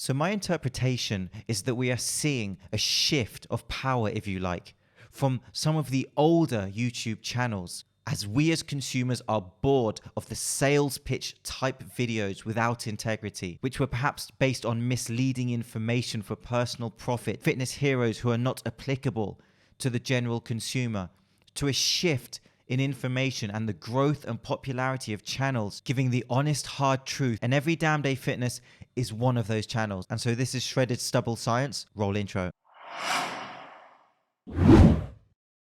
So my interpretation is that we are seeing a shift of power, if you like, from some of the older YouTube channels, as we as consumers are bored of the sales pitch type videos without integrity, which were perhaps based on misleading information for personal profit, fitness heroes who are not applicable to the general consumer, to a shift in information and the growth and popularity of channels giving the honest, hard truth. And Every Damn Day Fitness is one of those channels. And so this is Shredded Stubble Science. Roll intro.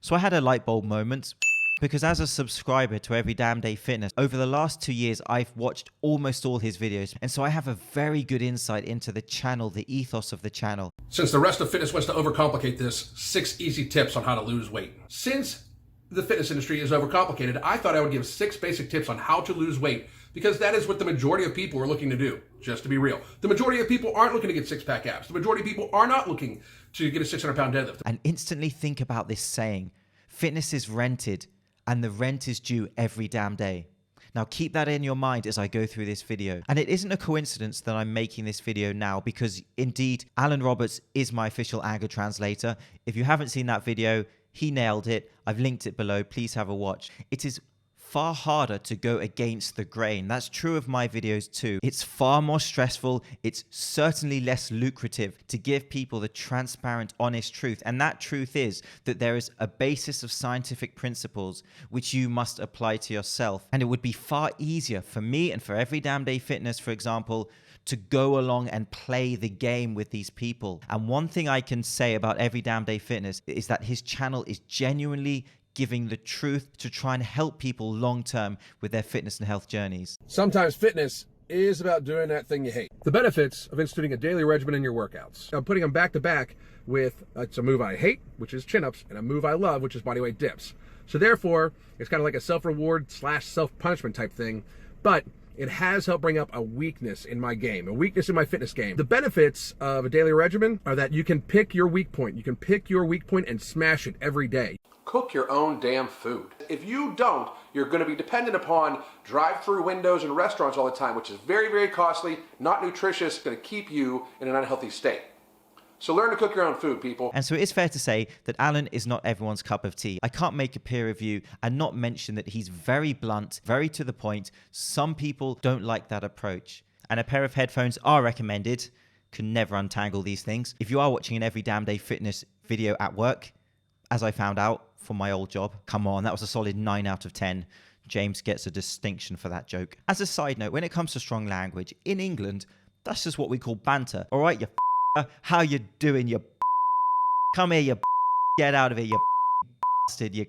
So I had a light bulb moment, because as a subscriber to Every Damn Day Fitness, over the last 2 years, I've watched almost all his videos. And so I have a very good insight into the channel, the ethos of the channel. Since the rest of fitness wants to overcomplicate this, 6 easy tips on how to lose weight. Since the fitness industry is overcomplicated, I thought I would give 6 basic tips on how to lose weight, because that is what the majority of people are looking to do, just to be real. The majority of people aren't looking to get six-pack abs. The majority of people are not looking to get a 600-pound deadlift. And instantly think about this saying, fitness is rented, and the rent is due every damn day. Now keep that in your mind as I go through this video. And it isn't a coincidence that I'm making this video now, because indeed, Alan Roberts is my official anger translator. If you haven't seen that video, he nailed it. I've linked it below. Please have a watch. It is far harder to go against the grain. That's true of my videos too. It's far more stressful. It's certainly less lucrative to give people the transparent, honest truth. And that truth is that there is a basis of scientific principles which you must apply to yourself. And it would be far easier for me and for Every Damn Day Fitness, for example, to go along and play the game with these people. And one thing I can say about Every Damn Day Fitness is that his channel is genuinely giving the truth to try and help people long-term with their fitness and health journeys. Sometimes fitness is about doing that thing you hate. The benefits of instituting a daily regimen in your workouts. I'm putting them back to back with it's a move I hate, which is chin-ups, and a move I love, which is bodyweight dips. So therefore, it's kind of like a self-reward / self-punishment type thing, but it has helped bring up a weakness in my game, a weakness in my fitness game. The benefits of a daily regimen are that you can pick your weak point. You can pick your weak point and smash it every day. Cook your own damn food. If you don't, you're going to be dependent upon drive-through windows and restaurants all the time, which is very, very costly, not nutritious, going to keep you in an unhealthy state. So learn to cook your own food, people. And so it is fair to say that Alan is not everyone's cup of tea. I can't make a peer review and not mention that he's very blunt, very to the point. Some people don't like that approach. And a pair of headphones are recommended. Can never untangle these things. If you are watching an Every Damn Day Fitness video at work, as I found out from my old job, come on, that was a solid 9 out of 10. James gets a distinction for that joke. As a side note, when it comes to strong language, in England, that's just what we call banter. All right, you how you doing, you come here, you get out of here, you bastard, you.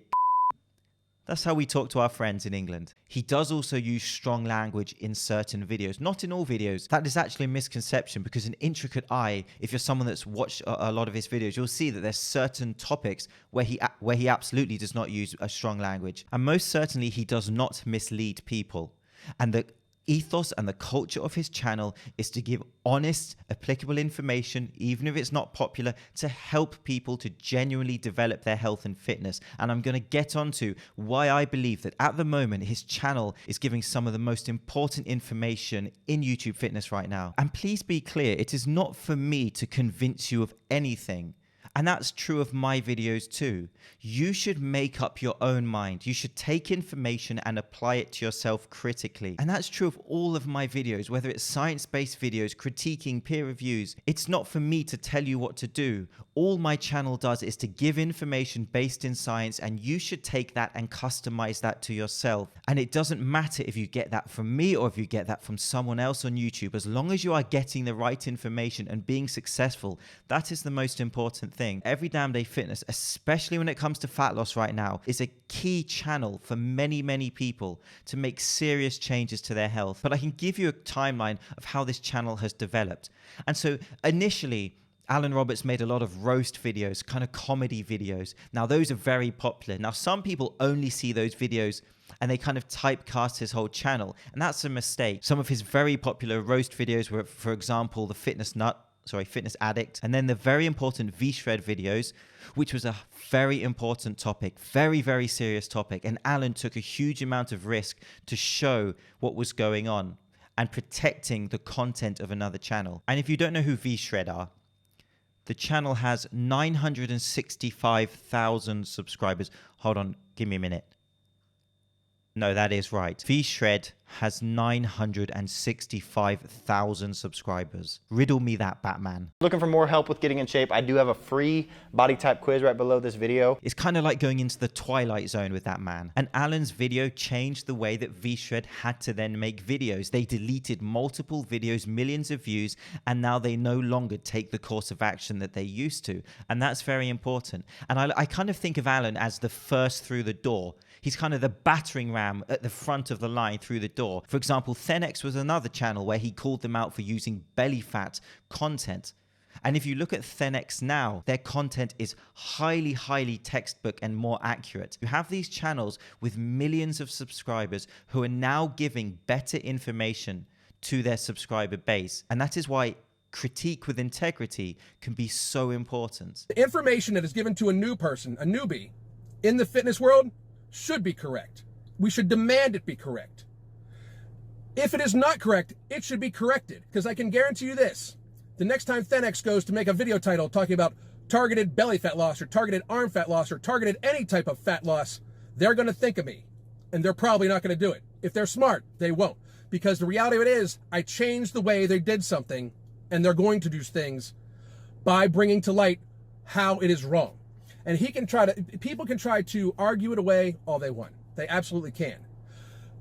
That's how we talk to our friends in England. He does also use strong language in certain videos, not in all videos. That is actually a misconception, because an intricate eye, if you're someone that's watched a lot of his videos, you'll see that there's certain topics where he absolutely does not use a strong language. And most certainly he does not mislead people. And the ethos and the culture of his channel is to give honest, applicable information, even if it's not popular, to help people to genuinely develop their health and fitness. And I'm going to get onto why I believe that at the moment his channel is giving some of the most important information in YouTube fitness right now. And please be clear, it is not for me to convince you of anything. And that's true of my videos too. You should make up your own mind. You should take information and apply it to yourself critically. And that's true of all of my videos, whether it's science-based videos, critiquing, peer reviews. It's not for me to tell you what to do. All my channel does is to give information based in science, and you should take that and customize that to yourself. And it doesn't matter if you get that from me or if you get that from someone else on YouTube. As long as you are getting the right information and being successful, that is the most important thing. Every Damn Day Fitness, especially when it comes to fat loss right now, is a key channel for many, many people to make serious changes to their health. But I can give you a timeline of how this channel has developed. And so initially, Alan Roberts made a lot of roast videos, kind of comedy videos. Now, those are very popular. Now, some people only see those videos and they kind of typecast his whole channel. And that's a mistake. Some of his very popular roast videos were, for example, the Fitness Addict, and then the very important V-Shred videos, which was a very important topic, very, very serious topic. And Alan took a huge amount of risk to show what was going on. and protecting the content of another channel. And if you don't know who VShred are, the channel has 965,000 subscribers. Hold on, give me a minute. No, that is right. VShred has 965,000 subscribers. Riddle me that, Batman. Looking for more help with getting in shape, I do have a free body type quiz right below this video. It's kind of like going into the twilight zone with that man. And Alan's video changed the way that VShred had to then make videos. They deleted multiple videos, millions of views, and now they no longer take the course of action that they used to. And that's very important. And I kind of think of Alan as the first through the door. He's kind of the battering ram at the front of the line through the door. For example, Thenex was another channel where he called them out for using belly fat content. And if you look at Thenex now, their content is highly, highly textbook and more accurate. You have these channels with millions of subscribers who are now giving better information to their subscriber base. And that is why critique with integrity can be so important. The information that is given to a new person, a newbie, in the fitness world should be correct. We should demand it be correct. If it is not correct, it should be corrected, because I can guarantee you this. The next time Thenex goes to make a video title talking about targeted belly fat loss or targeted arm fat loss or targeted any type of fat loss, they're going to think of me, and they're probably not going to do it. If they're smart, they won't, because the reality of it is I changed the way they did something, and they're going to do things by bringing to light how it is wrong. And people can try to argue it away all they want. They absolutely can.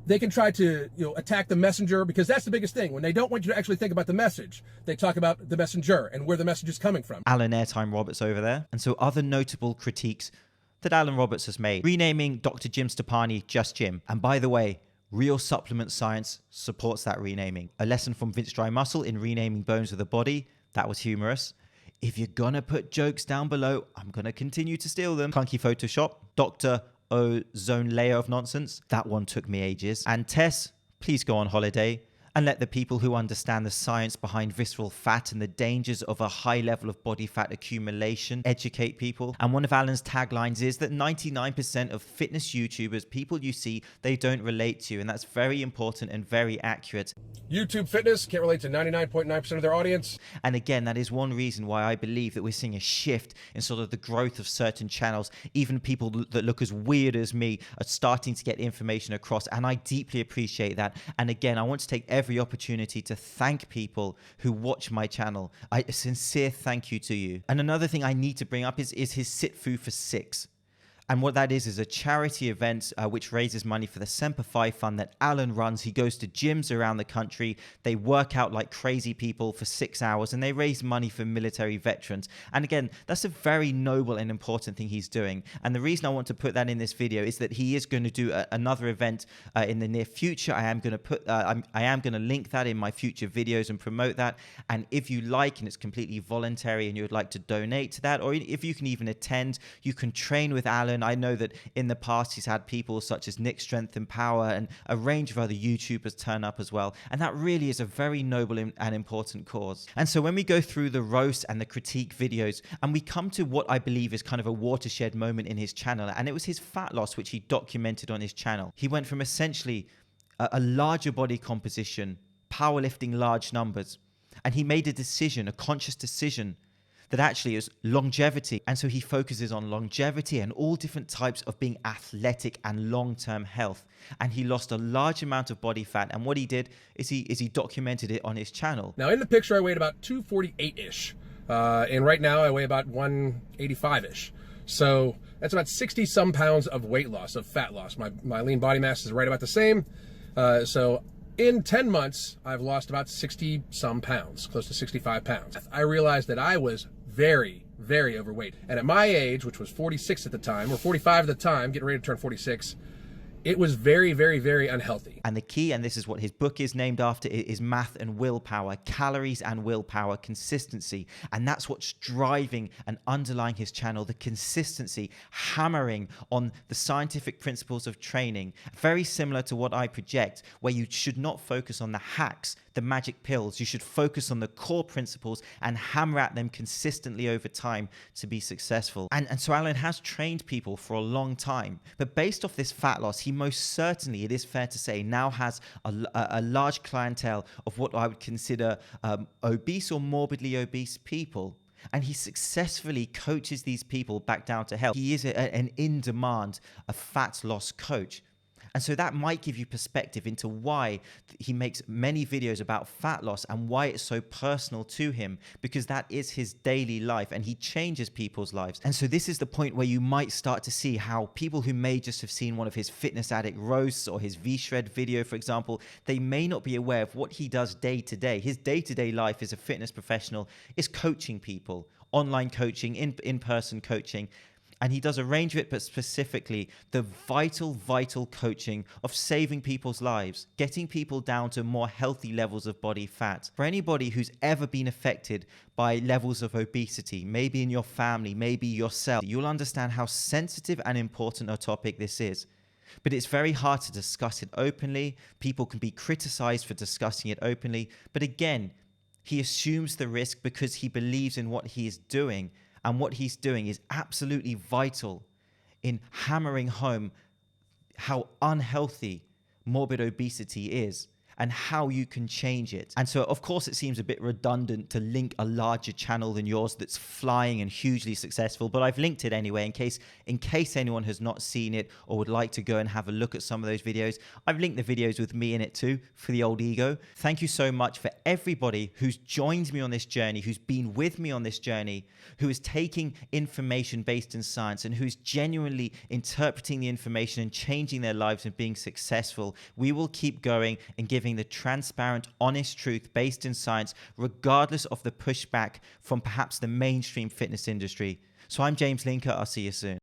They can try to, attack the messenger, because that's the biggest thing. When they don't want you to actually think about the message, they talk about the messenger and where the message is coming from. Alan Airtime Roberts over there. And so other notable critiques that Alan Roberts has made. Renaming Dr. Jim Stepani just Jim. And by the way, real supplement science supports that renaming. A lesson from Vince Dry Muscle in renaming bones of the body. That was humorous. If you're gonna put jokes down below, I'm gonna continue to steal them. Clunky Photoshop, Dr. Ozone layer of nonsense. That one took me ages. And Tess, please go on holiday and let the people who understand the science behind visceral fat and the dangers of a high level of body fat accumulation educate people. And one of Alan's taglines is that 99% of fitness YouTubers, people you see, they don't relate to you. And that's very important and very accurate. YouTube fitness can't relate to 99.9% of their audience. And again, that is one reason why I believe that we're seeing a shift in sort of the growth of certain channels. Even people that look as weird as me are starting to get information across. And I deeply appreciate that. And again, I want to take every opportunity to thank people who watch my channel. A sincere thank you to you. And another thing I need to bring up is his Sit Fu for Six. And what that is a charity event which raises money for the Semper Fi Fund that Alan runs. He goes to gyms around the country. They work out like crazy people for 6 hours and they raise money for military veterans. And again, that's a very noble and important thing he's doing. And the reason I want to put that in this video is that he is going to do another event in the near future. I am going to link that in my future videos and promote that. And if you like, and it's completely voluntary and you would like to donate to that, or if you can even attend, you can train with Alan. I know that in the past he's had people such as Nick Strength and Power and a range of other YouTubers turn up as well. And that really is a very noble and important cause. And so when we go through the roast and the critique videos, and we come to what I believe is kind of a watershed moment in his channel, and it was his fat loss, which he documented on his channel. He went from essentially a larger body composition, powerlifting large numbers, and he made a decision, a conscious decision, that actually is longevity. And so he focuses on longevity and all different types of being athletic and long-term health. And he lost a large amount of body fat. And what he did is he documented it on his channel. Now in the picture, I weighed about 248-ish. And right now I weigh about 185-ish. So that's about 60 some pounds of weight loss, of fat loss. My lean body mass is right about the same. So in 10 months, I've lost about 60 some pounds, close to 65 pounds. I realized that I was very, very overweight. And at my age, which was 46 at the time, or 45 at the time, getting ready to turn 46, it was very, very, very unhealthy. And the key, and this is what his book is named after, is math and willpower, calories and willpower, consistency. And that's what's driving and underlying his channel, the consistency, hammering on the scientific principles of training. Very similar to what I project, where you should not focus on the hacks the magic pills. You should focus on the core principles and hammer at them consistently over time to be successful. And so Alan has trained people for a long time, but based off this fat loss, he most certainly, it is fair to say, now has a large clientele of what I would consider obese or morbidly obese people. And he successfully coaches these people back down to health. He is an in-demand, a fat loss coach. And so that might give you perspective into why he makes many videos about fat loss and why it's so personal to him, because that is his daily life and he changes people's lives. And so this is the point where you might start to see how people who may just have seen one of his fitness addict roasts or his V-Shred video, for example, they may not be aware of what he does day to day. His day-to-day life as a fitness professional is coaching people, online coaching, in-person coaching. And he does a range of it, but specifically the vital coaching of saving people's lives, getting people down to more healthy levels of body fat. For anybody who's ever been affected by levels of obesity, maybe in your family, maybe yourself, you'll understand how sensitive and important a topic this is. But it's very hard to discuss it openly. People can be criticized for discussing it openly. But again, he assumes the risk because he believes in what he is doing. And what he's doing is absolutely vital in hammering home how unhealthy morbid obesity is and how you can change it. And so, of course, it seems a bit redundant to link a larger channel than yours that's flying and hugely successful, but I've linked it anyway in case anyone has not seen it or would like to go and have a look at some of those videos. I've linked the videos with me in it too for the old ego. Thank you so much for everybody who's joined me on this journey, who's been with me on this journey, who is taking information based in science and who's genuinely interpreting the information and changing their lives and being successful. We will keep going and giving the transparent, honest truth based in science, regardless of the pushback from perhaps the mainstream fitness industry. So I'm James Linker. I'll see you soon.